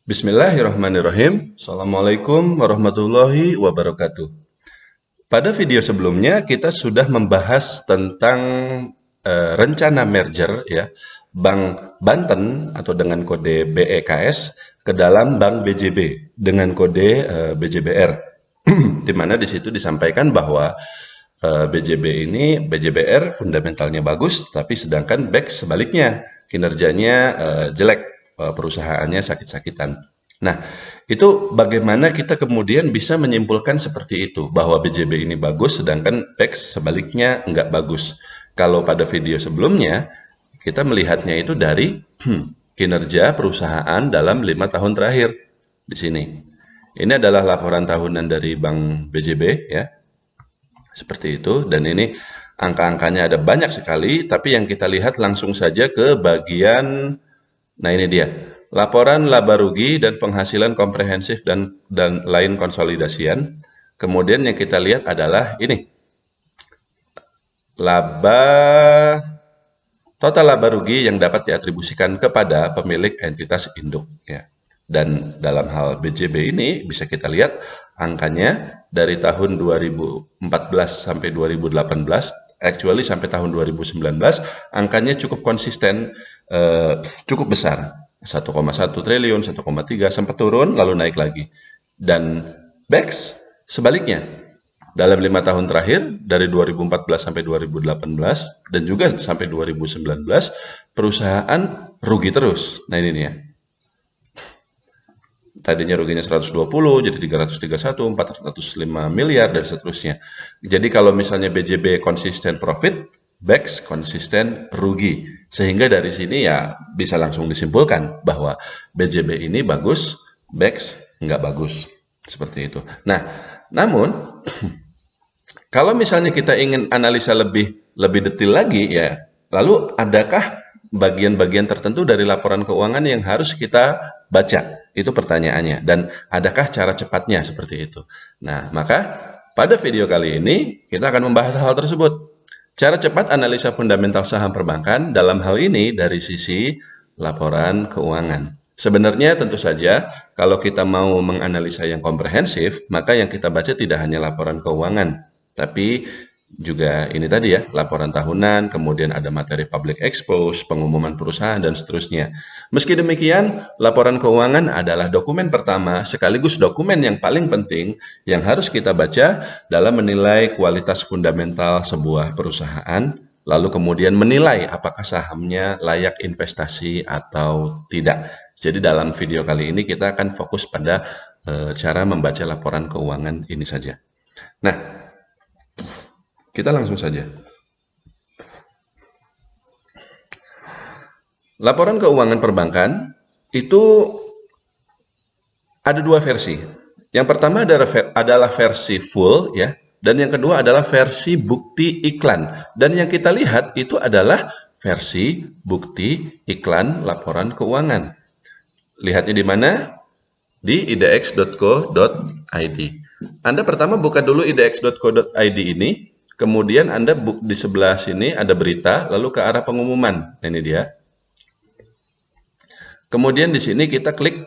Bismillahirrahmanirrahim. Assalamualaikum warahmatullahi wabarakatuh. Pada video sebelumnya kita sudah membahas tentang rencana merger ya Bank Banten atau dengan kode BEKS ke dalam Bank BJB dengan kode BJBR. Di mana di situ disampaikan bahwa BJBR fundamentalnya bagus, tapi sedangkan BEK sebaliknya kinerjanya jelek, perusahaannya sakit-sakitan. Nah, itu bagaimana kita kemudian bisa menyimpulkan seperti itu, bahwa BJB ini bagus, sedangkan BEK sebaliknya nggak bagus. Kalau pada video sebelumnya, kita melihatnya itu dari kinerja perusahaan dalam 5 tahun terakhir di sini. Ini adalah laporan tahunan dari Bank BJB ya. Seperti itu, dan ini angka-angkanya ada banyak sekali, tapi yang kita lihat langsung saja ke bagian, nah ini dia, laporan laba rugi dan penghasilan komprehensif dan lain konsolidasian. Kemudian yang kita lihat adalah ini, total laba rugi yang dapat diatribusikan kepada pemilik entitas induk ya. Dan dalam hal BJB ini bisa kita lihat angkanya dari tahun 2014 sampai 2018, actually sampai tahun 2019, angkanya cukup konsisten, cukup besar, 1,1 triliun, 1,3, sempat turun lalu naik lagi. Dan BEX sebaliknya, dalam 5 tahun terakhir dari 2014 sampai 2018 dan juga sampai 2019 perusahaan rugi terus. Nah ini nih ya. Tadinya ruginya 120, jadi 331, 405 miliar, dan seterusnya. Jadi kalau misalnya BJB konsisten profit, BEX konsisten rugi. Sehingga dari sini ya bisa langsung disimpulkan bahwa BJB ini bagus, BEX nggak bagus. Seperti itu. Nah, namun kalau misalnya kita ingin analisa lebih detail lagi ya, lalu adakah bagian-bagian tertentu dari laporan keuangan yang harus kita baca? Itu pertanyaannya. Dan adakah cara cepatnya seperti itu? Nah, maka pada video kali ini kita akan membahas hal tersebut. Cara cepat analisa fundamental saham perbankan dalam hal ini dari sisi laporan keuangan. Sebenarnya tentu saja kalau kita mau menganalisa yang komprehensif, maka yang kita baca tidak hanya laporan keuangan, tapi juga ini tadi ya, laporan tahunan, kemudian ada materi public expose, pengumuman perusahaan, dan seterusnya. Meski demikian, laporan keuangan adalah dokumen pertama sekaligus dokumen yang paling penting yang harus kita baca dalam menilai kualitas fundamental sebuah perusahaan, lalu kemudian menilai apakah sahamnya layak investasi atau tidak. Jadi dalam video kali ini kita akan fokus pada cara membaca laporan keuangan ini saja. Nah, kita langsung saja. Laporan keuangan perbankan itu ada dua versi. Yang pertama adalah versi full ya, dan yang kedua adalah versi bukti iklan. Dan yang kita lihat itu adalah versi bukti iklan laporan keuangan. Lihatnya di mana? Di idx.co.id. Anda pertama buka dulu idx.co.id ini. Kemudian Anda di sebelah sini ada berita, lalu ke arah pengumuman. Nah, ini dia. Kemudian di sini kita klik,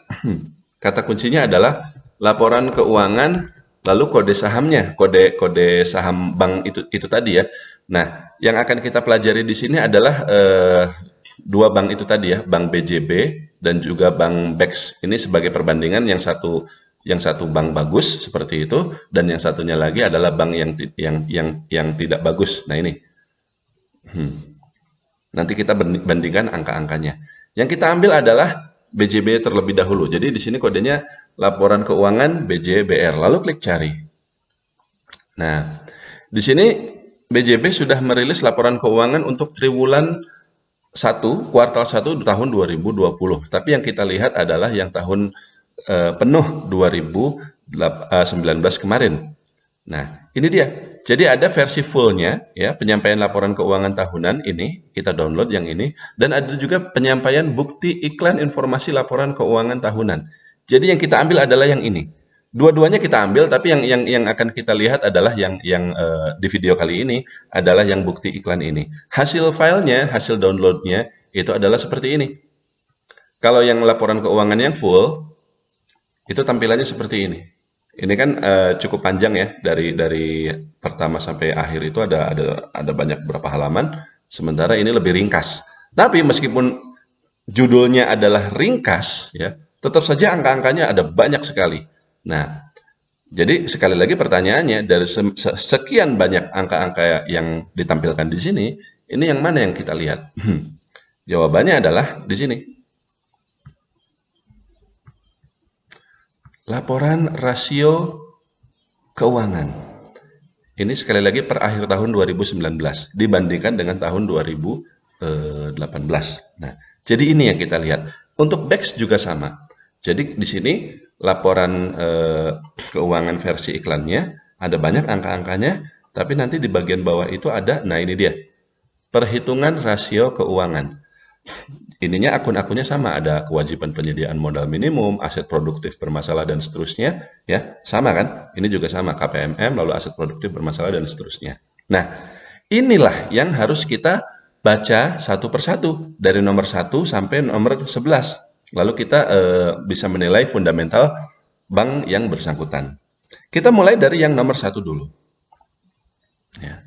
kata kuncinya adalah laporan keuangan, lalu kode sahamnya, kode saham bank itu tadi ya. Nah, yang akan kita pelajari di sini adalah dua bank itu tadi ya, Bank BJB dan juga Bank BEX. Ini sebagai perbandingan yang satu bank bagus seperti itu, dan yang satunya lagi adalah bank yang tidak bagus. Nah ini, nanti kita bandingkan angka-angkanya. Yang kita ambil adalah BJB terlebih dahulu. Jadi di sini kodenya laporan keuangan BJBR. Lalu klik cari. Nah, di sini BJB sudah merilis laporan keuangan untuk triwulan 1, kuartal 1 tahun 2020. Tapi yang kita lihat adalah yang tahun penuh 2019 kemarin. Nah, ini dia. Jadi ada versi fullnya ya, penyampaian laporan keuangan tahunan ini, kita download yang ini, dan ada juga penyampaian bukti iklan informasi laporan keuangan tahunan. Jadi yang kita ambil adalah yang ini. Dua-duanya kita ambil, tapi yang akan kita lihat adalah yang di video kali ini adalah yang bukti iklan ini. Hasil filenya, hasil downloadnya itu adalah seperti ini. Kalau yang laporan keuangan yang full, Itu tampilannya seperti ini. Ini kan cukup panjang ya, dari pertama sampai akhir itu ada banyak berapa halaman, sementara ini lebih ringkas. Tapi meskipun judulnya adalah ringkas ya, tetap saja angka-angkanya ada banyak sekali. Nah, jadi sekali lagi pertanyaannya, dari sekian banyak angka-angka yang ditampilkan di sini, ini yang mana yang kita lihat? Jawabannya adalah di sini. Laporan rasio keuangan. Ini sekali lagi per akhir tahun 2019 dibandingkan dengan tahun 2018. Nah, jadi ini yang kita lihat. Untuk BEX juga sama. Jadi di sini laporan keuangan versi iklannya ada banyak angka-angkanya, tapi nanti di bagian bawah itu ada, nah ini dia, perhitungan rasio keuangan. Ininya akun-akunnya sama, ada kewajiban penyediaan modal minimum, aset produktif bermasalah dan seterusnya, ya sama kan? Ini juga sama, KPMM, lalu aset produktif bermasalah dan seterusnya. Nah, inilah yang harus kita baca satu persatu dari nomor 1 sampai nomor 11. Lalu kita bisa menilai fundamental bank yang bersangkutan. Kita mulai dari yang nomor 1 dulu. Ya.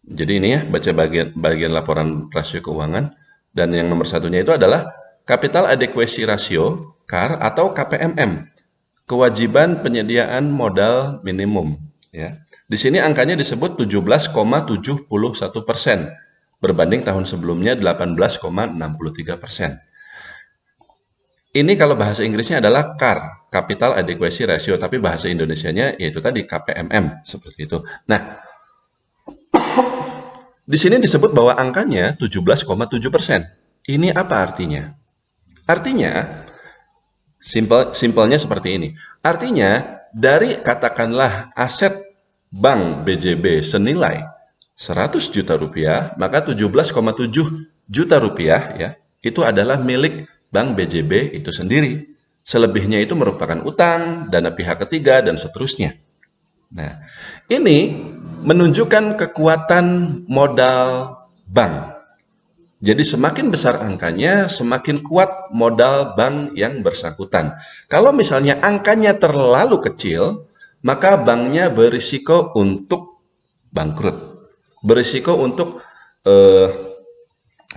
Jadi ini ya, baca bagian laporan rasio keuangan. Dan yang nomor satunya itu adalah Capital Adequacy Ratio, CAR, atau KPMM, kewajiban penyediaan modal minimum. Ya. Di sini angkanya disebut 17,71%, berbanding tahun sebelumnya 18,63%. Ini kalau bahasa Inggrisnya adalah CAR, Capital Adequacy Ratio, tapi bahasa Indonesianya yaitu tadi KPMM, seperti itu. Nah, di sini disebut bahwa angkanya 17,7%. Ini apa artinya? Artinya, simpelnya seperti ini. Artinya, dari katakanlah aset bank BJB senilai 100 juta rupiah, maka 17,7 juta rupiah ya, itu adalah milik bank BJB itu sendiri. Selebihnya itu merupakan utang, dana pihak ketiga, dan seterusnya. Nah, ini menunjukkan kekuatan modal bank. Jadi semakin besar angkanya, semakin kuat modal bank yang bersangkutan. Kalau misalnya angkanya terlalu kecil, maka banknya berisiko untuk bangkrut. Berisiko untuk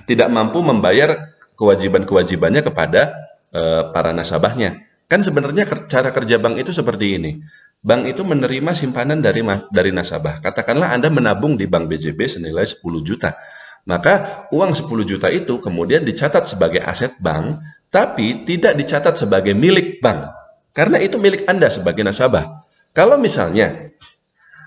tidak mampu membayar kewajiban-kewajibannya kepada para nasabahnya. Kan sebenarnya cara kerja bank itu seperti ini. Bank itu menerima simpanan dari nasabah. Katakanlah Anda menabung di bank BJB senilai 10 juta. Maka uang 10 juta itu kemudian dicatat sebagai aset bank, tapi tidak dicatat sebagai milik bank. Karena itu milik Anda sebagai nasabah. Kalau misalnya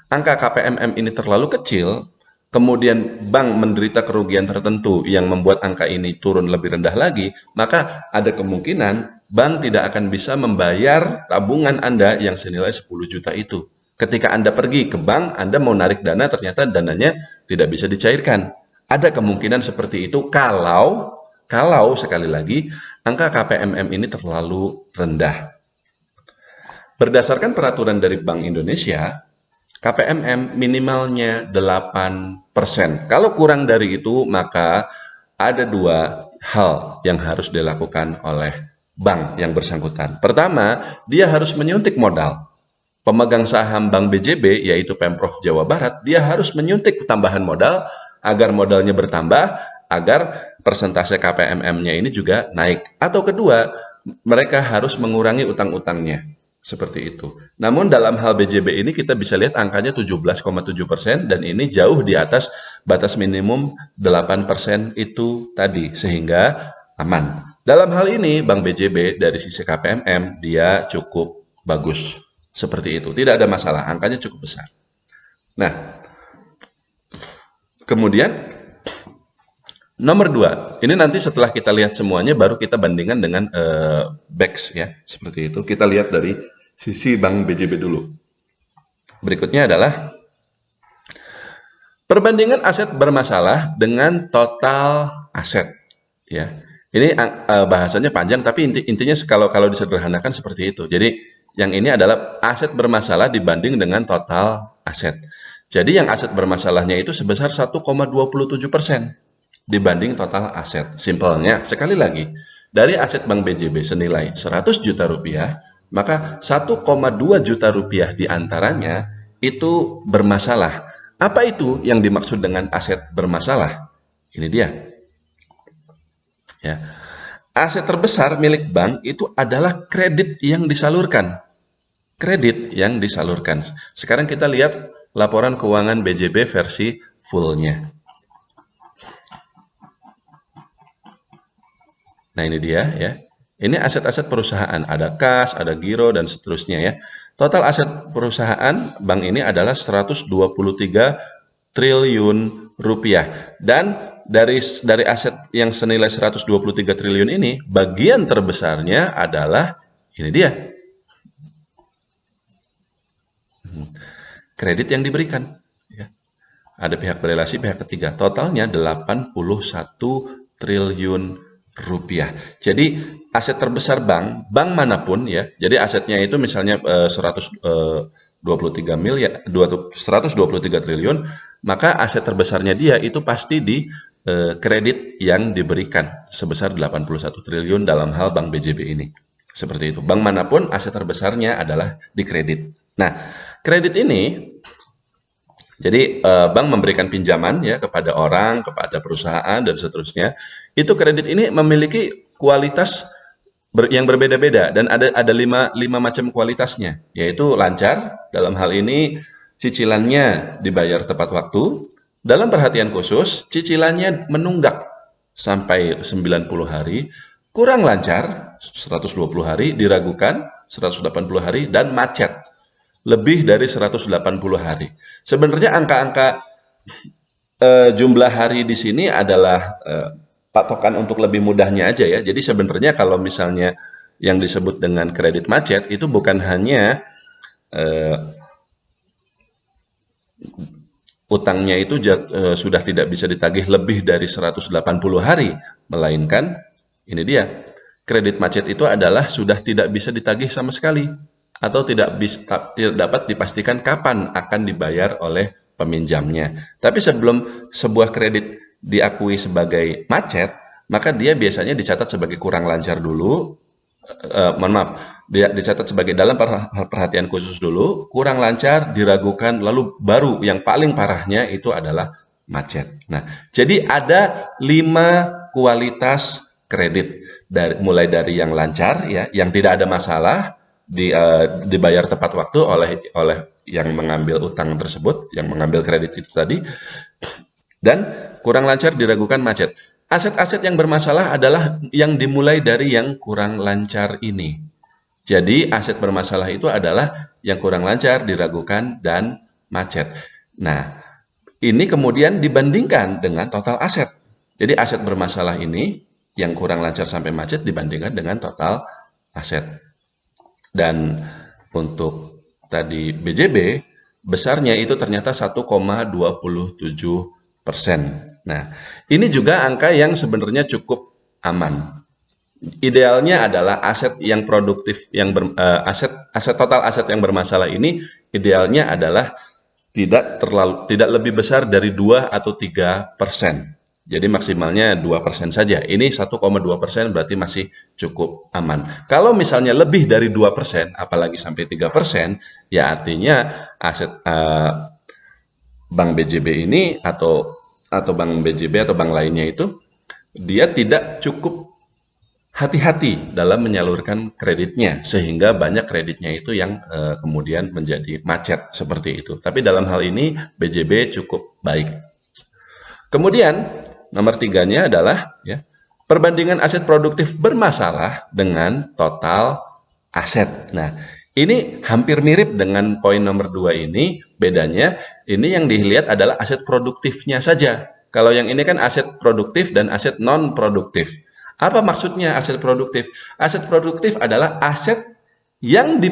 angka KPMM ini terlalu kecil, kemudian bank menderita kerugian tertentu yang membuat angka ini turun lebih rendah lagi, maka ada kemungkinan bank tidak akan bisa membayar tabungan Anda yang senilai 10 juta itu. Ketika Anda pergi ke bank, Anda mau narik dana, ternyata dananya tidak bisa dicairkan. Ada kemungkinan seperti itu kalau sekali lagi, angka KPMM ini terlalu rendah. Berdasarkan peraturan dari Bank Indonesia, KPMM minimalnya 8%. Kalau kurang dari itu, maka ada dua hal yang harus dilakukan oleh bank yang bersangkutan. Pertama, dia harus menyuntik modal. Pemegang saham Bank BJB, yaitu Pemprov Jawa Barat, dia harus menyuntik tambahan modal agar modalnya bertambah, agar persentase KPMM-nya ini juga naik. Atau kedua, mereka harus mengurangi utang-utangnya. Seperti itu. Namun dalam hal BJB ini kita bisa lihat angkanya 17,7% dan ini jauh di atas batas minimum 8% itu tadi, sehingga aman. Dalam hal ini Bank BJB dari sisi KPMM dia cukup bagus. Seperti itu. Tidak ada masalah, angkanya cukup besar. Nah, kemudian nomor 2, ini nanti setelah kita lihat semuanya baru kita bandingkan dengan BEX ya, seperti itu. Kita lihat dari sisi Bank BJB dulu. Berikutnya adalah perbandingan aset bermasalah dengan total aset ya. Ini bahasanya panjang tapi intinya kalau disederhanakan seperti itu. Jadi yang ini adalah aset bermasalah dibanding dengan total aset. Jadi yang aset bermasalahnya itu sebesar 1,27% dibanding total aset. Simpelnya, sekali lagi, dari aset Bank BJB senilai 100 juta rupiah, Maka 1,2 juta rupiah diantaranya itu bermasalah. Apa itu yang dimaksud dengan aset bermasalah? Ini dia. Ya. Aset terbesar milik bank itu adalah kredit yang disalurkan. Kredit yang disalurkan. Sekarang kita lihat laporan keuangan BJB versi fullnya. Nah ini dia ya. Ini aset-aset perusahaan, ada kas, ada giro, dan seterusnya ya. Total aset perusahaan bank ini adalah 123 triliun rupiah. Dan dari aset yang senilai 123 triliun ini, bagian terbesarnya adalah ini dia. Kredit yang diberikan. Ya. Ada pihak berelasi, pihak ketiga. Totalnya 81 triliun rupiah. Jadi aset terbesar bank manapun ya. Jadi asetnya itu misalnya 123 triliun, maka aset terbesarnya dia itu pasti di kredit yang diberikan sebesar 81 triliun dalam hal Bank BJB ini. Seperti itu. Bank manapun aset terbesarnya adalah di kredit. Nah, kredit ini jadi bank memberikan pinjaman ya kepada orang, kepada perusahaan dan seterusnya. Itu kredit ini memiliki kualitas yang berbeda-beda dan ada lima macam kualitasnya, yaitu lancar, dalam hal ini cicilannya dibayar tepat waktu, dalam perhatian khusus cicilannya menunggak sampai 90 hari, kurang lancar 120 hari, diragukan 180 hari, dan macet lebih dari 180 hari. Sebenarnya angka-angka jumlah hari di sini adalah patokan untuk lebih mudahnya aja ya. Jadi sebenarnya kalau misalnya yang disebut dengan kredit macet itu bukan hanya utangnya itu sudah tidak bisa ditagih lebih dari 180 hari, melainkan ini dia. Kredit macet itu adalah sudah tidak bisa ditagih sama sekali atau tidak dapat dipastikan kapan akan dibayar oleh peminjamnya. Tapi sebelum sebuah kredit diakui sebagai macet, maka dia biasanya dicatat sebagai kurang lancar dulu. Dia dicatat sebagai dalam perhatian khusus dulu, kurang lancar, diragukan, lalu baru yang paling parahnya itu adalah macet. Nah, jadi ada 5 kualitas kredit, mulai dari yang lancar ya, yang tidak ada masalah, dibayar tepat waktu oleh yang mengambil utang tersebut, yang mengambil kredit itu tadi, dan kurang lancar, diragukan, macet. Aset-aset yang bermasalah adalah yang dimulai dari yang kurang lancar ini. Jadi aset bermasalah itu adalah yang kurang lancar, diragukan, dan macet. Nah, ini kemudian dibandingkan dengan total aset. Jadi aset bermasalah ini yang kurang lancar sampai macet dibandingkan dengan total aset. Dan untuk tadi BJB, besarnya itu ternyata 1,27%. Nah, ini juga angka yang sebenarnya cukup aman. Idealnya adalah aset yang produktif, aset total aset yang bermasalah ini idealnya adalah tidak lebih besar dari 2 atau 3%. Jadi maksimalnya 2% saja. Ini 1,2% berarti masih cukup aman. Kalau misalnya lebih dari 2%, apalagi sampai 3%, ya artinya aset Bank BJB ini atau Bank BJB atau bank lainnya itu dia tidak cukup hati-hati dalam menyalurkan kreditnya, sehingga banyak kreditnya itu yang kemudian menjadi macet seperti itu. Tapi dalam hal ini BJB cukup baik. Kemudian nomor 3-nya adalah ya, perbandingan aset produktif bermasalah dengan total aset. Nah, ini hampir mirip dengan poin nomor 2 ini. Bedanya, ini yang dilihat adalah aset produktifnya saja. Kalau yang ini kan aset produktif dan aset non-produktif. Apa maksudnya aset produktif? Aset produktif adalah aset yang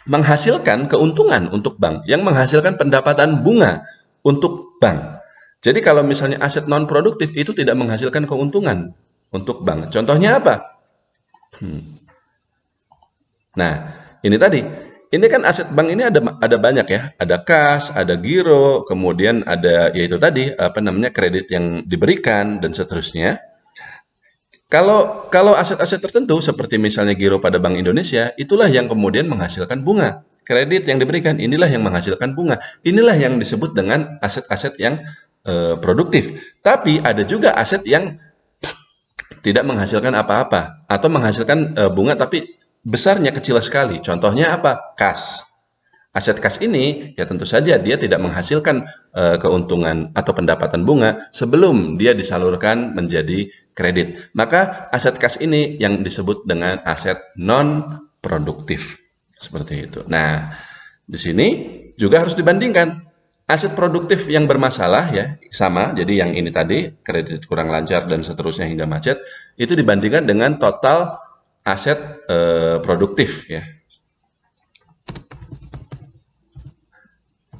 menghasilkan keuntungan untuk bank, yang menghasilkan pendapatan bunga untuk bank. Jadi kalau misalnya aset non-produktif itu tidak menghasilkan keuntungan untuk bank. Contohnya apa? Nah, ini tadi. Ini kan aset bank ini ada banyak ya. Ada kas, ada giro, kemudian ada yaitu tadi kredit yang diberikan dan seterusnya. Kalau aset-aset tertentu seperti misalnya giro pada Bank Indonesia, itulah yang kemudian menghasilkan bunga. Kredit yang diberikan inilah yang menghasilkan bunga. Inilah yang disebut dengan aset-aset yang produktif. Tapi ada juga aset yang tidak menghasilkan apa-apa atau menghasilkan bunga tapi besarnya kecil sekali. Contohnya apa? Kas. Aset kas ini ya tentu saja dia tidak menghasilkan keuntungan atau pendapatan bunga sebelum dia disalurkan menjadi kredit. Maka aset kas ini yang disebut dengan aset non produktif. Seperti itu. Nah, di sini juga harus dibandingkan. Aset produktif yang bermasalah ya sama, jadi yang ini tadi kredit kurang lancar dan seterusnya hingga macet itu dibandingkan dengan total aset produktif ya.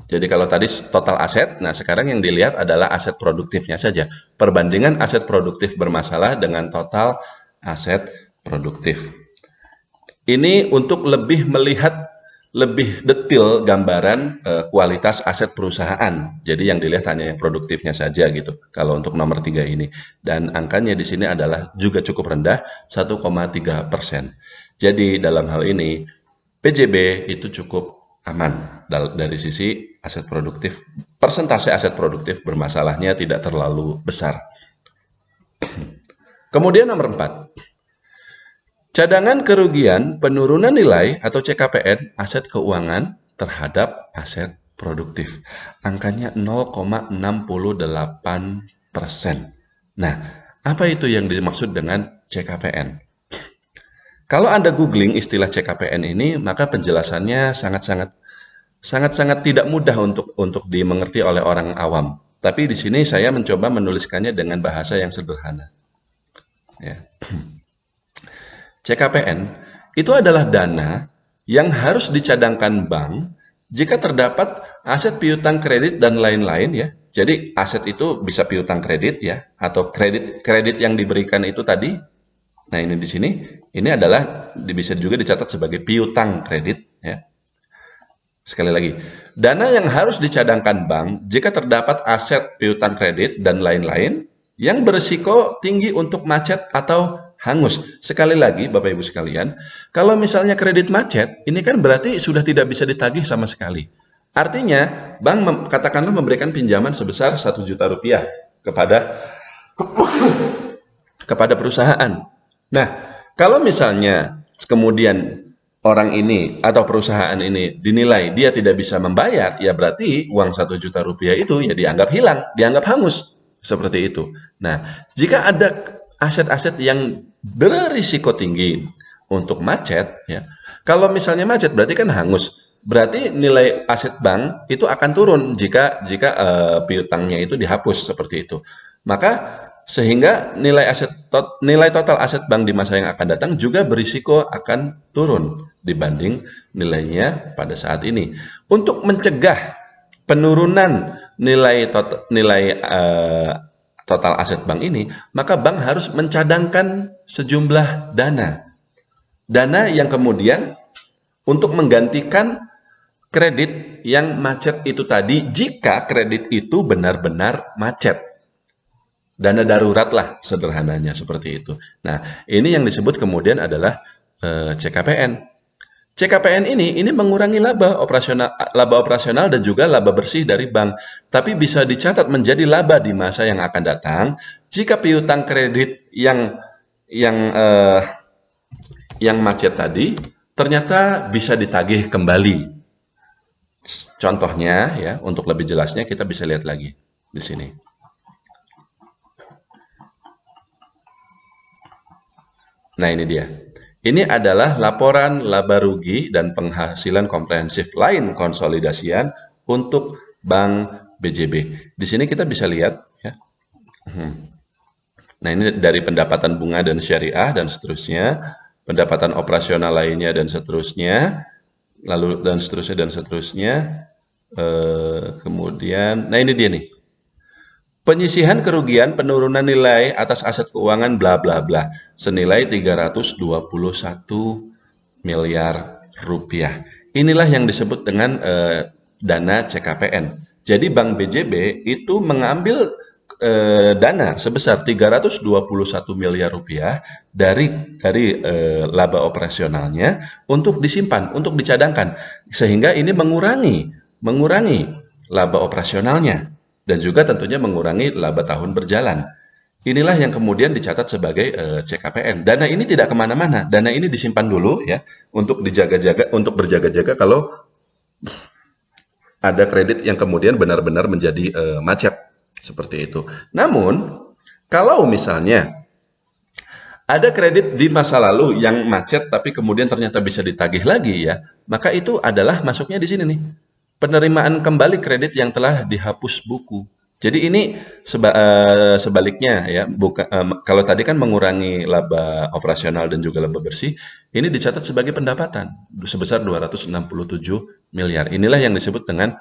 Jadi kalau tadi total aset, nah sekarang yang dilihat adalah aset produktifnya saja. Perbandingan aset produktif bermasalah dengan total aset produktif. Ini untuk lebih melihat lebih detail gambaran kualitas aset perusahaan. Jadi yang dilihat hanya yang produktifnya saja gitu. Kalau untuk nomor 3 ini. Dan angkanya di sini adalah juga cukup rendah, 1,3%. Jadi dalam hal ini PJB itu cukup aman dari sisi aset produktif. Persentase aset produktif bermasalahnya tidak terlalu besar. Kemudian nomor 4. Cadangan kerugian penurunan nilai atau CKPN aset keuangan terhadap aset produktif. Angkanya 0,68%. Nah, apa itu yang dimaksud dengan CKPN? Kalau Anda googling istilah CKPN ini, maka penjelasannya sangat-sangat tidak mudah untuk dimengerti oleh orang awam. Tapi di sini saya mencoba menuliskannya dengan bahasa yang sederhana. Ya. CKPN itu adalah dana yang harus dicadangkan bank jika terdapat aset piutang kredit dan lain-lain ya. Jadi aset itu bisa piutang kredit ya atau kredit yang diberikan itu tadi. Nah, ini di sini ini adalah bisa juga dicatat sebagai piutang kredit ya. Sekali lagi, dana yang harus dicadangkan bank jika terdapat aset piutang kredit dan lain-lain yang berisiko tinggi untuk macet atau hangus. Sekali lagi, Bapak Ibu sekalian, kalau misalnya kredit macet, ini kan berarti sudah tidak bisa ditagih sama sekali. Artinya, bank katakanlah memberikan pinjaman sebesar 1 juta rupiah kepada perusahaan. Nah, kalau misalnya kemudian orang ini atau perusahaan ini dinilai dia tidak bisa membayar, ya berarti uang 1 juta rupiah itu ya dianggap hilang, dianggap hangus. Seperti itu. Nah, jika ada aset-aset yang berisiko tinggi untuk macet, ya. Kalau misalnya macet berarti kan hangus. Berarti nilai aset bank itu akan turun jika piutangnya itu dihapus seperti itu. Maka sehingga nilai total aset bank di masa yang akan datang juga berisiko akan turun dibanding nilainya pada saat ini. Untuk mencegah penurunan nilai total aset bank ini, maka bank harus mencadangkan sejumlah dana. Dana yang kemudian untuk menggantikan kredit yang macet itu tadi jika kredit itu benar-benar macet. Dana darurat lah sederhananya seperti itu. Nah, ini yang disebut kemudian adalah CKPN. CKPN ini mengurangi laba operasional dan juga laba bersih dari bank, tapi bisa dicatat menjadi laba di masa yang akan datang jika piutang kredit yang macet tadi ternyata bisa ditagih kembali. Contohnya ya, untuk lebih jelasnya kita bisa lihat lagi di sini. Nah, ini dia. Ini adalah laporan laba rugi dan penghasilan komprehensif lain konsolidasian untuk Bank BJB. Di sini kita bisa lihat ya. Nah, ini dari pendapatan bunga dan syariah dan seterusnya, pendapatan operasional lainnya dan seterusnya, lalu dan seterusnya. Kemudian, nah ini dia nih. Penyisihan kerugian penurunan nilai atas aset keuangan bla bla bla senilai 321 miliar rupiah. Inilah yang disebut dengan dana CKPN. Jadi Bank BJB itu mengambil dana sebesar 321 miliar rupiah dari laba operasionalnya untuk disimpan, untuk dicadangkan, sehingga ini mengurangi laba operasionalnya dan juga tentunya mengurangi laba tahun berjalan. Inilah yang kemudian dicatat sebagai CKPN. Dana ini tidak kemana-mana, dana ini disimpan dulu ya untuk dijaga-jaga, untuk berjaga-jaga kalau ada kredit yang kemudian benar-benar menjadi macet seperti itu. Namun, kalau misalnya ada kredit di masa lalu yang macet tapi kemudian ternyata bisa ditagih lagi ya, maka itu adalah masuknya di sini nih. Penerimaan kembali kredit yang telah dihapus buku. Jadi ini sebaliknya ya, kalau tadi kan mengurangi laba operasional dan juga laba bersih, ini dicatat sebagai pendapatan sebesar 267 miliar. Inilah yang disebut dengan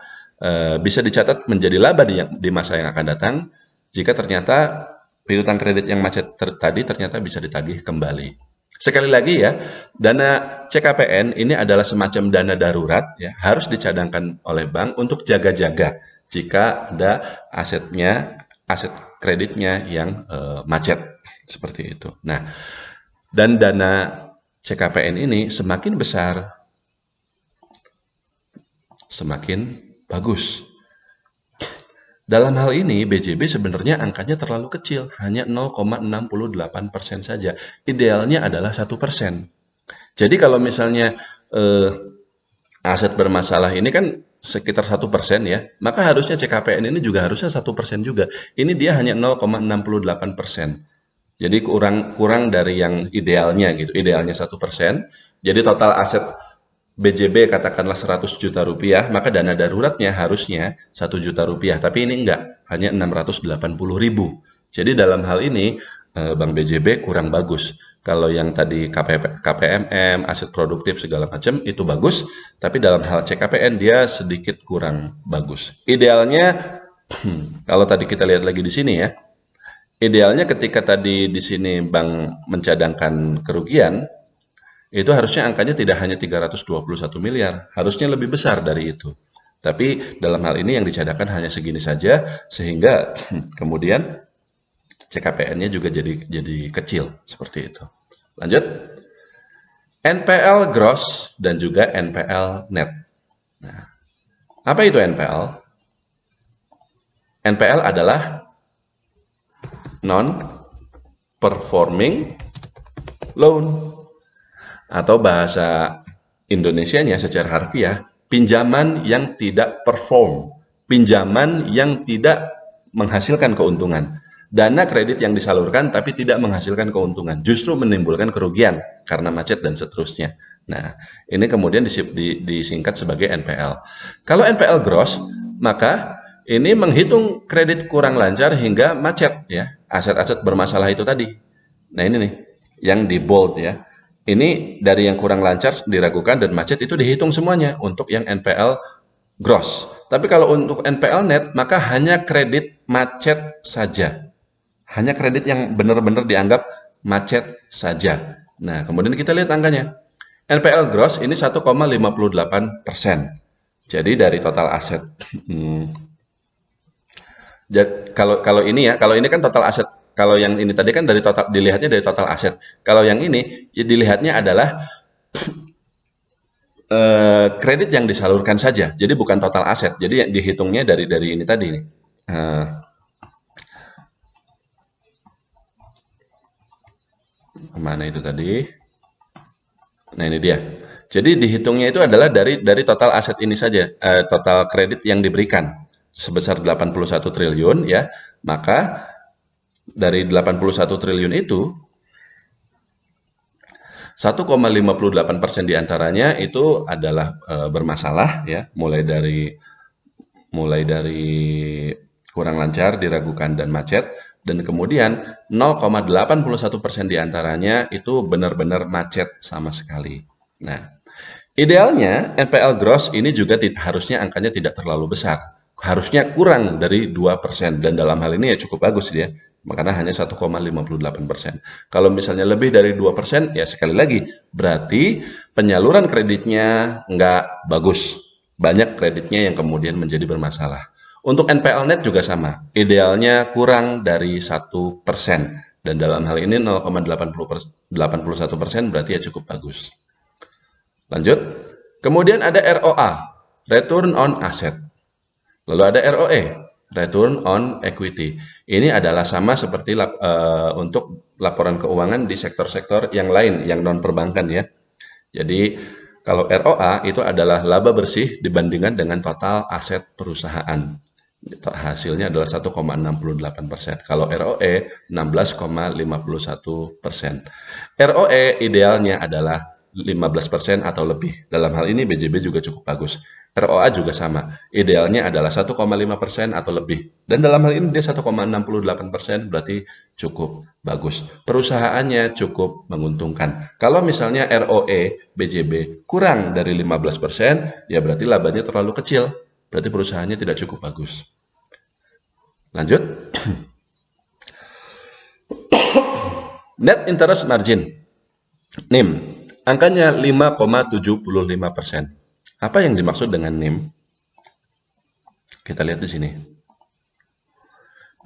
bisa dicatat menjadi laba di masa yang akan datang jika ternyata piutang kredit yang macet tadi ternyata bisa ditagih kembali. Sekali lagi ya, dana CKPN ini adalah semacam dana darurat ya, harus dicadangkan oleh bank untuk jaga-jaga jika ada aset kreditnya yang macet seperti itu. Nah, dan dana CKPN ini semakin besar, semakin bagus. Dalam hal ini, BJB sebenarnya angkanya terlalu kecil, hanya 0,68% saja. Idealnya adalah 1%. Jadi kalau misalnya aset bermasalah ini kan sekitar 1% ya, maka harusnya CKPN ini juga harusnya 1% juga. Ini dia hanya 0,68%. Jadi kurang dari yang idealnya gitu. Idealnya 1%. Jadi total aset BJB katakanlah 100 juta rupiah, maka dana daruratnya harusnya 1 juta rupiah. Tapi ini enggak, hanya 680.000. Jadi dalam hal ini Bank BJB kurang bagus. Kalau yang tadi KPMM, aset produktif segala macam itu bagus, tapi dalam hal CKPN dia sedikit kurang bagus. Idealnya kalau tadi kita lihat lagi di sini ya, idealnya ketika tadi di sini bank mencadangkan kerugian, itu harusnya angkanya tidak hanya 321 miliar, harusnya lebih besar dari itu. Tapi dalam hal ini yang dicadangkan hanya segini saja, sehingga kemudian CKPN-nya juga jadi kecil seperti itu. Lanjut. NPL gross dan juga NPL net. Nah, apa itu NPL? NPL adalah non-performing loan atau bahasa Indonesianya secara harfiah, pinjaman yang tidak perform, pinjaman yang tidak menghasilkan keuntungan. Dana kredit yang disalurkan tapi tidak menghasilkan keuntungan, justru menimbulkan kerugian karena macet dan seterusnya. Nah, ini kemudian disingkat sebagai NPL. Kalau NPL gross, maka ini menghitung kredit kurang lancar hingga macet ya, aset-aset bermasalah itu tadi. Nah, ini nih yang di bold ya. Ini dari yang kurang lancar, diragukan dan macet itu dihitung semuanya untuk yang NPL gross. Tapi kalau untuk NPL net, maka hanya kredit macet saja. Hanya kredit yang benar-benar dianggap macet saja. Nah, kemudian kita lihat angkanya. NPL gross ini 1,58%. Jadi dari total aset. Jadi, kalau ini kan total aset. Kalau yang ini tadi kan dari total, dilihatnya dari total aset. Kalau yang ini ya dilihatnya adalah kredit yang disalurkan saja. Jadi bukan total aset. Jadi yang dihitungnya dari ini tadi nih. Mana itu tadi? Nah, ini dia. Jadi dihitungnya itu adalah dari total aset ini saja, total kredit yang diberikan sebesar 81 triliun ya. Maka dari 81 triliun itu 1,58% diantaranya itu adalah bermasalah ya, mulai dari kurang lancar, diragukan dan macet. Dan kemudian 0,81% diantaranya itu benar-benar macet sama sekali. Nah, idealnya NPL gross ini juga harusnya angkanya tidak terlalu besar. Harusnya kurang dari 2%. Dan dalam hal ini ya cukup bagus dia. Makanya hanya 1,58%. Kalau misalnya lebih dari 2%, ya sekali lagi, berarti penyaluran kreditnya nggak bagus. Banyak kreditnya yang kemudian menjadi bermasalah. Untuk NPL net juga sama, idealnya kurang dari 1%. Dan dalam hal ini 0,81% berarti ya cukup bagus. Lanjut. Kemudian ada ROA, Return on Asset. Lalu ada ROE, Return on Equity. Ini adalah sama seperti untuk laporan keuangan di sektor-sektor yang lain, yang non-perbankan ya. Jadi, kalau ROA itu adalah laba bersih dibandingkan dengan total aset perusahaan. Hasilnya adalah 1,68%. Kalau ROE 16,51%. ROE idealnya adalah 15% atau lebih. Dalam hal ini BJB juga cukup bagus. ROA juga sama. Idealnya adalah 1,5% atau lebih. Dan dalam hal ini dia 1,68%, berarti cukup bagus. Perusahaannya cukup menguntungkan. Kalau misalnya ROE BJB kurang dari 15%, ya berarti labanya terlalu kecil. Berarti perusahaannya tidak cukup bagus. Lanjut. Net Interest Margin, NIM, angkanya 5,75%. Apa yang dimaksud dengan NIM? Kita lihat di sini.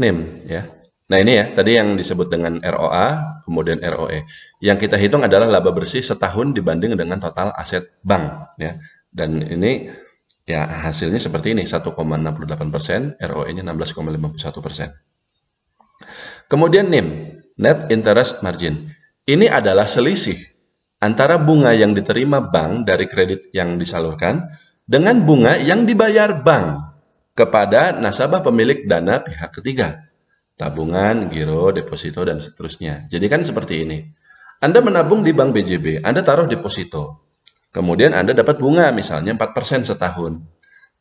NIM, ya. Nah ini ya, tadi yang disebut dengan ROA, kemudian ROE. Yang kita hitung adalah laba bersih setahun dibanding dengan total aset bank, ya. Dan ini ya hasilnya seperti ini, 1,68%, ROE-nya 16,51%. Kemudian NIM, Net Interest Margin. Ini adalah selisih antara bunga yang diterima bank dari kredit yang disalurkan dengan bunga yang dibayar bank kepada nasabah pemilik dana pihak ketiga. Tabungan, giro, deposito, dan seterusnya. Jadi kan seperti ini. Anda menabung di bank BJB, Anda taruh deposito. Kemudian Anda dapat bunga misalnya 4% setahun.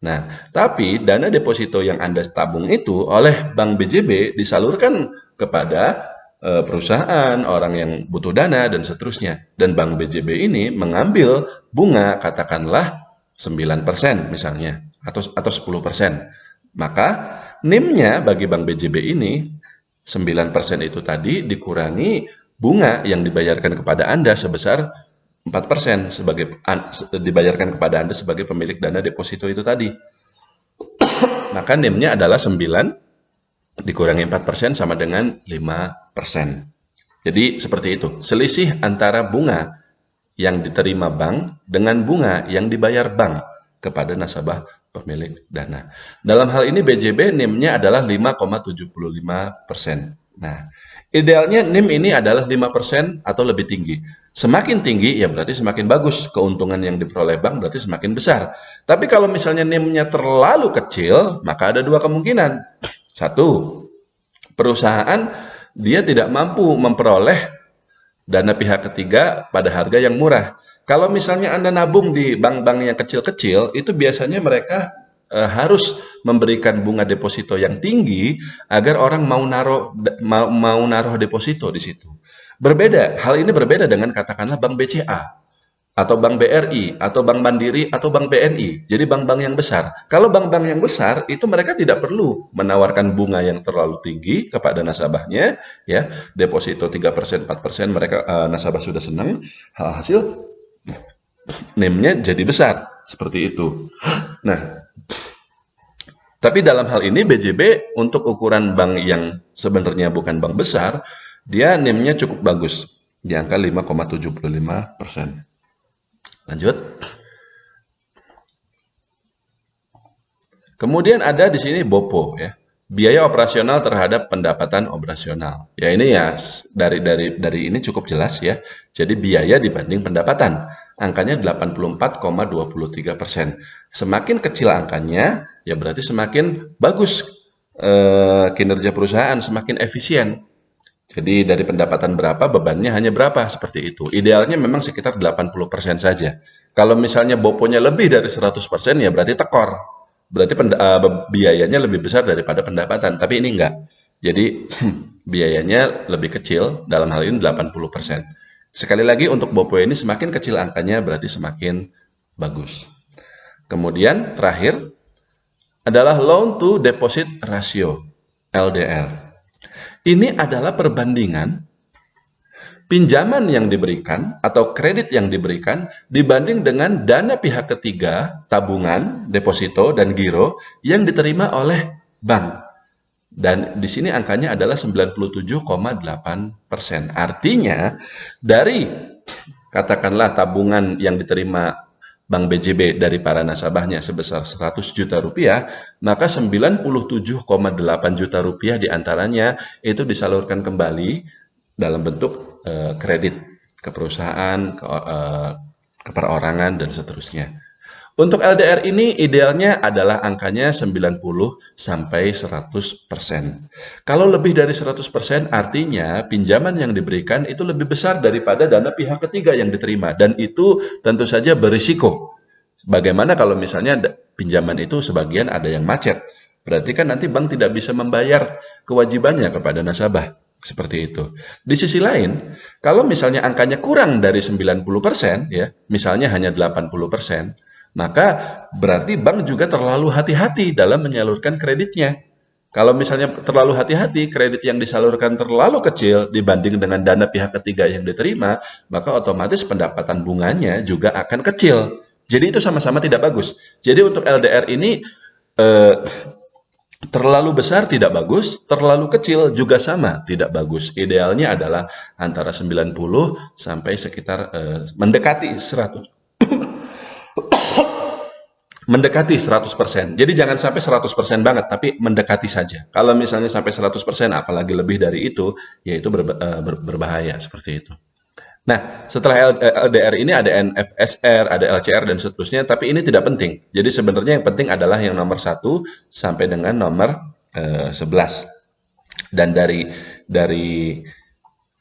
Nah, tapi dana deposito yang Anda tabung itu oleh Bank BJB disalurkan kepada perusahaan, orang yang butuh dana, dan seterusnya. Dan Bank BJB ini mengambil bunga katakanlah 9% misalnya, atau 10%. Maka NIM-nya bagi Bank BJB ini 9% itu tadi dikurangi bunga yang dibayarkan kepada Anda sebesar 4% dibayarkan kepada Anda sebagai pemilik dana deposito itu tadi. Maka NIM-nya adalah 9 dikurangi 4% sama dengan 5%. Jadi seperti itu. Selisih antara bunga yang diterima bank dengan bunga yang dibayar bank kepada nasabah pemilik dana. Dalam hal ini BJB NIM-nya adalah 5,75%. Nah, idealnya NIM ini adalah 5% atau lebih tinggi. Semakin tinggi, ya berarti semakin bagus. Keuntungan yang diperoleh bank berarti semakin besar. Tapi kalau misalnya NIM-nya terlalu kecil, maka ada dua kemungkinan. Satu, perusahaan dia tidak mampu memperoleh dana pihak ketiga pada harga yang murah. Kalau misalnya Anda nabung di bank-bank yang kecil-kecil, itu biasanya mereka harus memberikan bunga deposito yang tinggi agar orang mau naruh deposito di situ. Hal ini berbeda dengan katakanlah Bank BCA atau Bank BRI atau Bank Mandiri atau Bank BNI. Jadi bank-bank yang besar. Kalau bank-bank yang besar itu mereka tidak perlu menawarkan bunga yang terlalu tinggi kepada nasabahnya, ya. Deposito 3%, 4% mereka nasabah sudah senang. Hasil NIM-nya jadi besar seperti itu. Nah, tapi dalam hal ini BJB untuk ukuran bank yang sebenarnya bukan bank besar, dia NIM-nya cukup bagus, di angka 5,75%. Lanjut. Kemudian ada di sini BOPO, ya. Biaya operasional terhadap pendapatan operasional. Ya ini ya dari ini cukup jelas ya. Jadi biaya dibanding pendapatan. Angkanya 84,23%. Semakin kecil angkanya, ya berarti semakin bagus kinerja perusahaan, semakin efisien. Jadi dari pendapatan berapa, bebannya hanya berapa, seperti itu. Idealnya memang sekitar 80% saja. Kalau misalnya BOPO-nya lebih dari 100%, ya berarti tekor. Berarti biayanya lebih besar daripada pendapatan, tapi ini enggak. Jadi biayanya lebih kecil, dalam hal ini 80%. Sekali lagi untuk BOPO ini semakin kecil angkanya berarti semakin bagus. Kemudian terakhir adalah loan to deposit ratio, LDR. Ini adalah perbandingan pinjaman yang diberikan atau kredit yang diberikan dibanding dengan dana pihak ketiga, tabungan, deposito, dan giro yang diterima oleh bank. Dan di sini angkanya adalah 97,8%. Artinya, dari katakanlah tabungan yang diterima Bank BJB dari para nasabahnya sebesar 100 juta rupiah, maka 97,8 juta rupiah diantaranya itu disalurkan kembali dalam bentuk kredit ke perusahaan, ke perorangan, dan seterusnya. Untuk LDR ini idealnya adalah angkanya 90 sampai 100%. Kalau lebih dari 100% artinya pinjaman yang diberikan itu lebih besar daripada dana pihak ketiga yang diterima, dan itu tentu saja berisiko. Bagaimana kalau misalnya pinjaman itu sebagian ada yang macet? Berarti kan nanti bank tidak bisa membayar kewajibannya kepada nasabah. Seperti itu. Di sisi lain, kalau misalnya angkanya kurang dari 90%, ya, misalnya hanya 80%, maka berarti bank juga terlalu hati-hati dalam menyalurkan kreditnya. Kalau misalnya terlalu hati-hati, kredit yang disalurkan terlalu kecil dibanding dengan dana pihak ketiga yang diterima, maka otomatis pendapatan bunganya juga akan kecil. Jadi itu sama-sama tidak bagus. Jadi untuk LDR ini terlalu besar tidak bagus, terlalu kecil juga sama tidak bagus. Idealnya adalah antara 90 sampai sekitar mendekati 100. Mendekati 100%. Jadi jangan sampai 100% banget, tapi mendekati saja. Kalau misalnya sampai 100%, apalagi lebih dari itu, yaitu berbahaya seperti itu. Nah, setelah LDR ini ada NFSR, ada LCR, dan seterusnya, tapi ini tidak penting. Jadi sebenarnya yang penting adalah yang nomor 1 sampai dengan nomor 11. Dan dari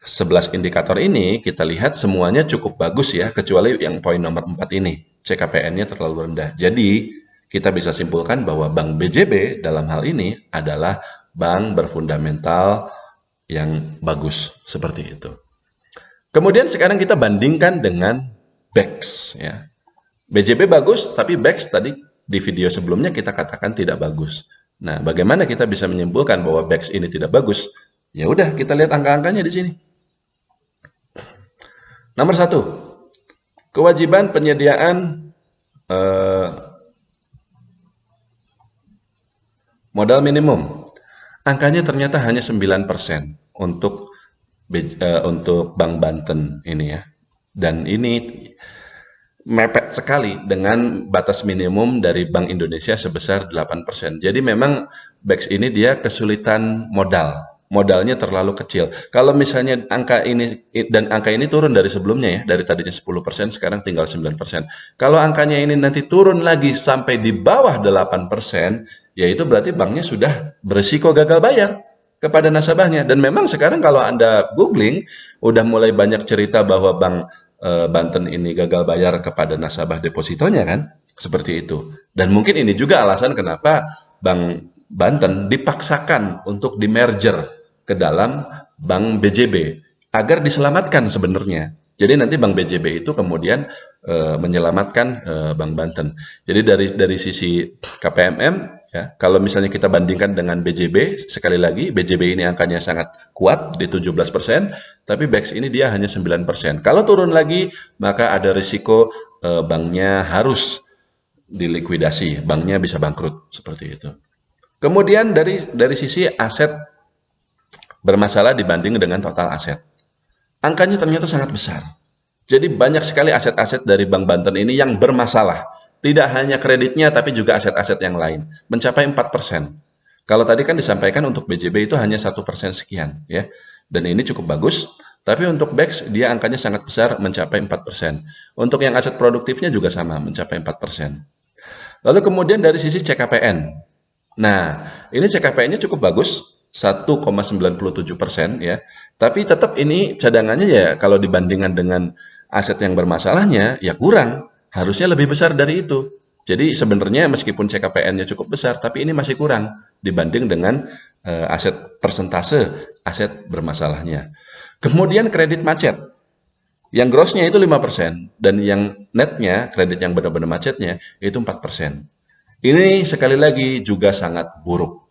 11 indikator ini, kita lihat semuanya cukup bagus ya, kecuali yang poin nomor 4 ini. CKPN-nya terlalu rendah. Jadi, kita bisa simpulkan bahwa Bank BJB dalam hal ini adalah bank berfundamental yang bagus, seperti itu. Kemudian sekarang kita bandingkan dengan BEX. Ya. BJB bagus, tapi BEX tadi di video sebelumnya kita katakan tidak bagus. Nah, bagaimana kita bisa menyimpulkan bahwa BEX ini tidak bagus? Ya udah, kita lihat angka-angkanya di sini. Nomor 1. Kewajiban penyediaan modal minimum. Angkanya ternyata hanya 9% untuk Bank Banten ini ya. Dan ini mepet sekali dengan batas minimum dari Bank Indonesia sebesar 8%. Jadi memang BEX ini dia kesulitan modal. Modalnya terlalu kecil. Kalau misalnya angka ini turun dari sebelumnya ya, dari tadinya 10% sekarang tinggal 9%. Kalau angkanya ini nanti turun lagi sampai di bawah 8%, yaitu berarti banknya sudah berisiko gagal bayar kepada nasabahnya. Dan memang sekarang kalau Anda googling, udah mulai banyak cerita bahwa Bank Banten ini gagal bayar kepada nasabah depositonya kan, seperti itu. Dan mungkin ini juga alasan kenapa Bank Banten dipaksakan untuk di-merger ke dalam Bank BJB agar diselamatkan sebenarnya. Jadi nanti Bank BJB itu kemudian menyelamatkan Bank Banten. Jadi dari sisi KPMM ya, kalau misalnya kita bandingkan dengan BJB, sekali lagi BJB ini angkanya sangat kuat di 17%, tapi BEX ini dia hanya 9%. Kalau turun lagi, maka ada risiko banknya harus dilikuidasi, banknya bisa bangkrut seperti itu. Kemudian dari sisi aset bermasalah dibanding dengan total aset. Angkanya ternyata sangat besar. Jadi banyak sekali aset-aset dari Bank Banten ini yang bermasalah. Tidak hanya kreditnya, tapi juga aset-aset yang lain. Mencapai 4%. Kalau tadi kan disampaikan untuk BJB itu hanya 1% sekian. Ya. Dan ini cukup bagus. Tapi untuk BEX, dia angkanya sangat besar, mencapai 4%. Untuk yang aset produktifnya juga sama, mencapai 4%. Lalu kemudian dari sisi CKPN. Nah, ini CKPN-nya cukup bagus. 1,97% ya. Tapi tetap ini cadangannya ya kalau dibandingkan dengan aset yang bermasalahnya ya kurang. Harusnya lebih besar dari itu. Jadi sebenarnya meskipun CKPN-nya cukup besar tapi ini masih kurang dibanding dengan aset persentase aset bermasalahnya. Kemudian kredit macet. Yang grossnya itu 5% dan yang netnya kredit yang benar-benar macetnya itu 4%. Ini sekali lagi juga sangat buruk.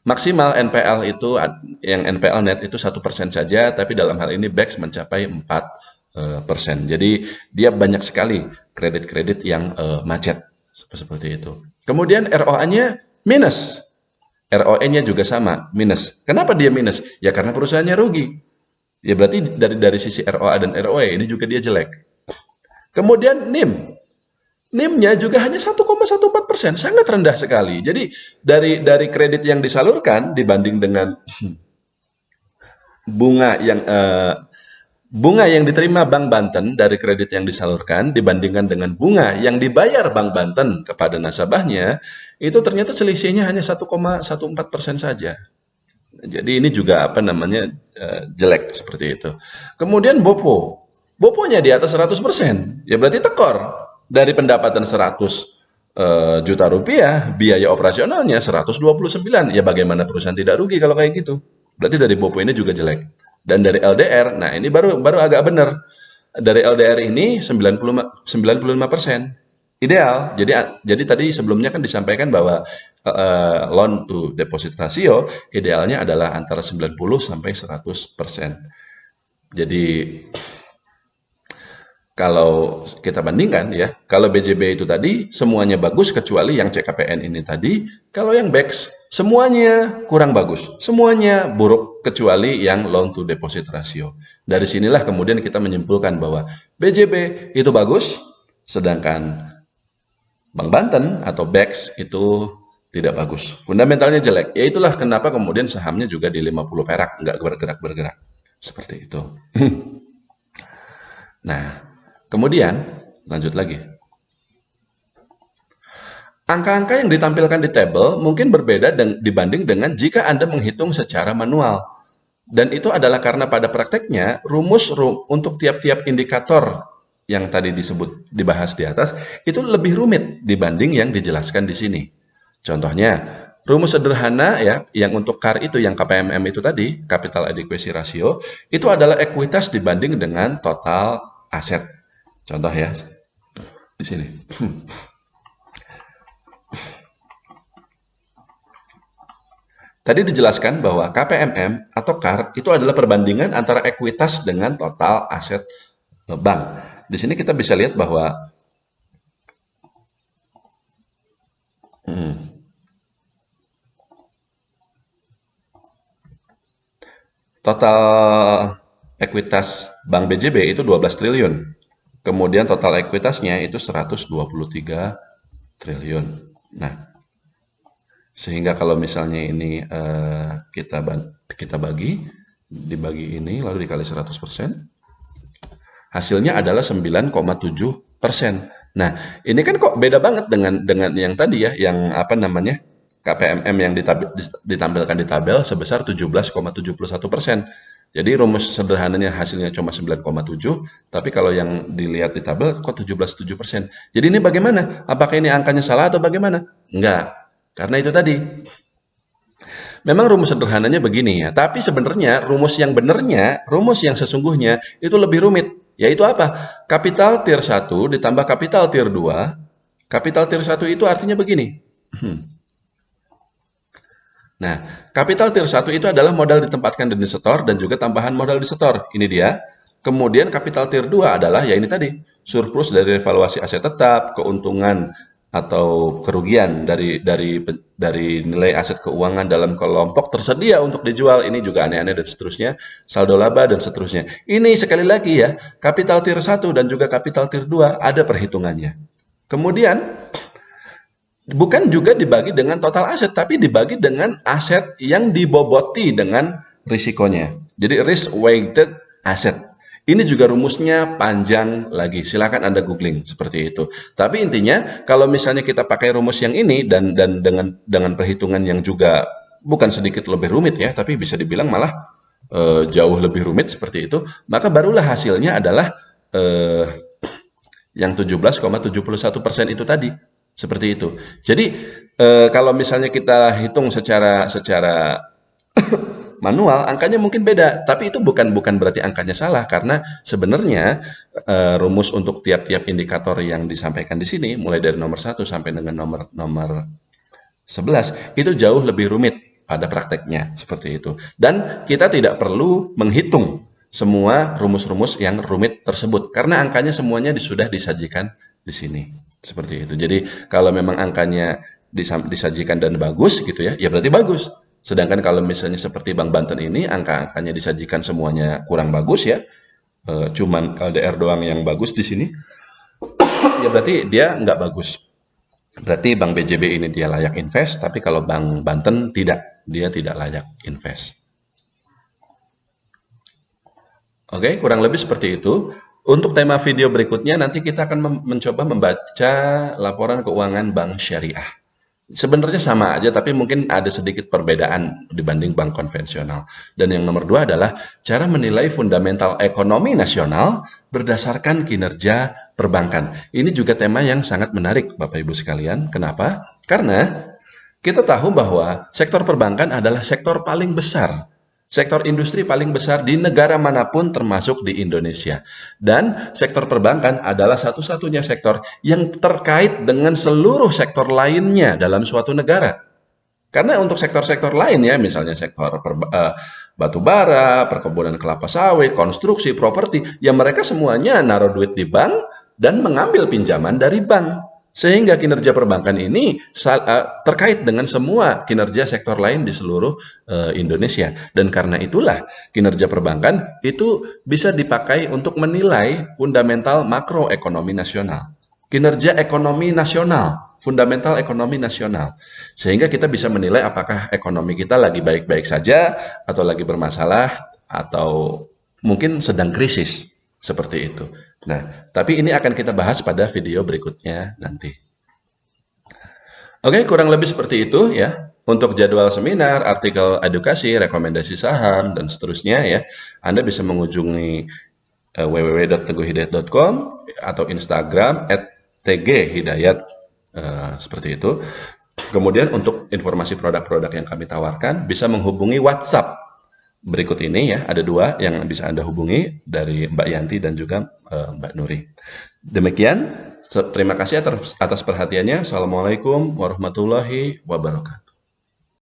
Maksimal NPL itu yang NPL net itu 1% saja, tapi dalam hal ini BEX mencapai 4%. Jadi dia banyak sekali kredit-kredit yang macet seperti itu. Kemudian ROA-nya minus. ROE-nya juga sama, minus. Kenapa dia minus? Ya karena perusahaannya rugi. Ya berarti dari sisi ROA dan ROE ini juga dia jelek. Kemudian NIM. NIM-nya juga hanya 1,14%, sangat rendah sekali. Jadi dari kredit yang disalurkan dibanding dengan bunga yang diterima Bank Banten dari kredit yang disalurkan dibandingkan dengan bunga yang dibayar Bank Banten kepada nasabahnya, itu ternyata selisihnya hanya 1,14% saja. Jadi ini juga jelek seperti itu. Kemudian BOPO-nya di atas 100%, ya berarti tekor. Dari pendapatan 100 juta rupiah, biaya operasionalnya 129. Ya bagaimana perusahaan tidak rugi kalau kayak gitu? Berarti dari BOPO ini juga jelek. Dan dari LDR, nah ini baru agak benar. Dari LDR ini 95%. Ideal. Jadi tadi sebelumnya kan disampaikan bahwa loan to deposit ratio idealnya adalah antara 90 sampai 100%. Jadi kalau kita bandingkan ya, kalau BJB itu tadi semuanya bagus kecuali yang CKPN ini tadi, kalau yang BEX semuanya kurang bagus, semuanya buruk kecuali yang loan to deposit ratio. Dari sinilah kemudian kita menyimpulkan bahwa BJB itu bagus, sedangkan Bank Banten atau BEX itu tidak bagus. Fundamentalnya jelek. Ya itulah kenapa kemudian sahamnya juga di 50 perak, nggak bergerak-bergerak. Seperti itu. Nah, kemudian, lanjut lagi. Angka-angka yang ditampilkan di tabel mungkin berbeda dibanding dengan jika Anda menghitung secara manual. Dan itu adalah karena pada prakteknya, rumus untuk tiap-tiap indikator yang tadi dibahas di atas, itu lebih rumit dibanding yang dijelaskan di sini. Contohnya, rumus sederhana ya, yang untuk CAR itu, yang KPMM itu tadi, Capital Adequacy Ratio, itu adalah ekuitas dibanding dengan total aset. Contoh ya, di sini. Tadi dijelaskan bahwa KPMM atau CAR itu adalah perbandingan antara ekuitas dengan total aset bank. Di sini kita bisa lihat bahwa total ekuitas Bank BJB itu 12 triliun. Kemudian total ekuitasnya itu 123 triliun. Nah, sehingga kalau misalnya ini kita dibagi ini lalu dikali 100%, hasilnya adalah 9,7%. Nah, ini kan kok beda banget dengan yang tadi ya, yang KPMM yang ditampilkan di tabel sebesar 17,71%. Jadi rumus sederhananya hasilnya cuma 9,7, tapi kalau yang dilihat di tabel kok 17,7%. Jadi ini bagaimana? Apakah ini angkanya salah atau bagaimana? Enggak, karena itu tadi. Memang rumus sederhananya begini ya, tapi sebenarnya rumus yang benarnya, rumus yang sesungguhnya itu lebih rumit. Yaitu apa? Kapital tier 1 ditambah kapital tier 2. Kapital tier 1 itu artinya begini. Nah, kapital tier 1 itu adalah modal ditempatkan dan disetor dan juga tambahan modal disetor. Ini dia. Kemudian kapital tier 2 adalah ya ini tadi, surplus dari evaluasi aset tetap, keuntungan atau kerugian dari nilai aset keuangan dalam kelompok tersedia untuk dijual. Ini juga aneh-aneh dan seterusnya, saldo laba dan seterusnya. Ini sekali lagi ya, kapital tier 1 dan juga kapital tier 2 ada perhitungannya. Kemudian bukan juga dibagi dengan total aset, tapi dibagi dengan aset yang diboboti dengan risikonya. Jadi risk weighted asset. Ini juga rumusnya panjang lagi. Silakan Anda googling seperti itu. Tapi intinya kalau misalnya kita pakai rumus yang ini dan dengan perhitungan yang juga bukan sedikit lebih rumit ya, tapi bisa dibilang malah jauh lebih rumit seperti itu, maka barulah hasilnya adalah yang 17,71% itu tadi. Seperti itu. Jadi kalau misalnya kita hitung secara manual, angkanya mungkin beda. Tapi itu bukan berarti angkanya salah, karena sebenarnya rumus untuk tiap-tiap indikator yang disampaikan di sini, mulai dari nomor 1 sampai dengan nomor 11, itu jauh lebih rumit pada prakteknya seperti itu. Dan kita tidak perlu menghitung semua rumus-rumus yang rumit tersebut karena angkanya semuanya sudah disajikan di sini. Seperti itu. Jadi kalau memang angkanya disajikan dan bagus gitu ya, ya berarti bagus. Sedangkan kalau misalnya seperti Bank Banten ini angka-angkanya disajikan semuanya kurang bagus ya, cuman LDR doang yang bagus di sini, ya berarti dia nggak bagus. Berarti Bank BJB ini dia layak invest, tapi kalau Bank Banten tidak, dia tidak layak invest. Oke, kurang lebih seperti itu. Untuk tema video berikutnya nanti kita akan mencoba membaca laporan keuangan bank syariah. Sebenarnya sama aja, tapi mungkin ada sedikit perbedaan dibanding bank konvensional. Dan yang nomor 2 adalah cara menilai fundamental ekonomi nasional berdasarkan kinerja perbankan. Ini juga tema yang sangat menarik, Bapak Ibu sekalian. Kenapa? Karena kita tahu bahwa sektor perbankan adalah sektor paling besar. Sektor industri paling besar di negara manapun termasuk di Indonesia. Dan sektor perbankan adalah satu-satunya sektor yang terkait dengan seluruh sektor lainnya dalam suatu negara. Karena untuk sektor-sektor lain ya, misalnya sektor batu bara, perkebunan kelapa sawit, konstruksi, properti, ya mereka semuanya naruh duit di bank dan mengambil pinjaman dari bank. Sehingga kinerja perbankan ini terkait dengan semua kinerja sektor lain di seluruh Indonesia. Dan karena itulah kinerja perbankan itu bisa dipakai untuk menilai fundamental makroekonomi nasional. Kinerja ekonomi nasional, fundamental ekonomi nasional. Sehingga kita bisa menilai apakah ekonomi kita lagi baik-baik saja, atau lagi bermasalah, atau mungkin sedang krisis. Seperti itu. Nah, tapi ini akan kita bahas pada video berikutnya nanti. Oke, kurang lebih seperti itu ya. Untuk jadwal seminar, artikel edukasi, rekomendasi saham, dan seterusnya ya, Anda bisa mengunjungi www.teguhhidayat.com atau Instagram @tghidayat seperti itu. Kemudian untuk informasi produk-produk yang kami tawarkan, bisa menghubungi WhatsApp berikut ini ya, ada 2 yang bisa Anda hubungi dari Mbak Yanti dan juga Mbak Nuri. Demikian, terima kasih atas perhatiannya. Assalamualaikum warahmatullahi wabarakatuh.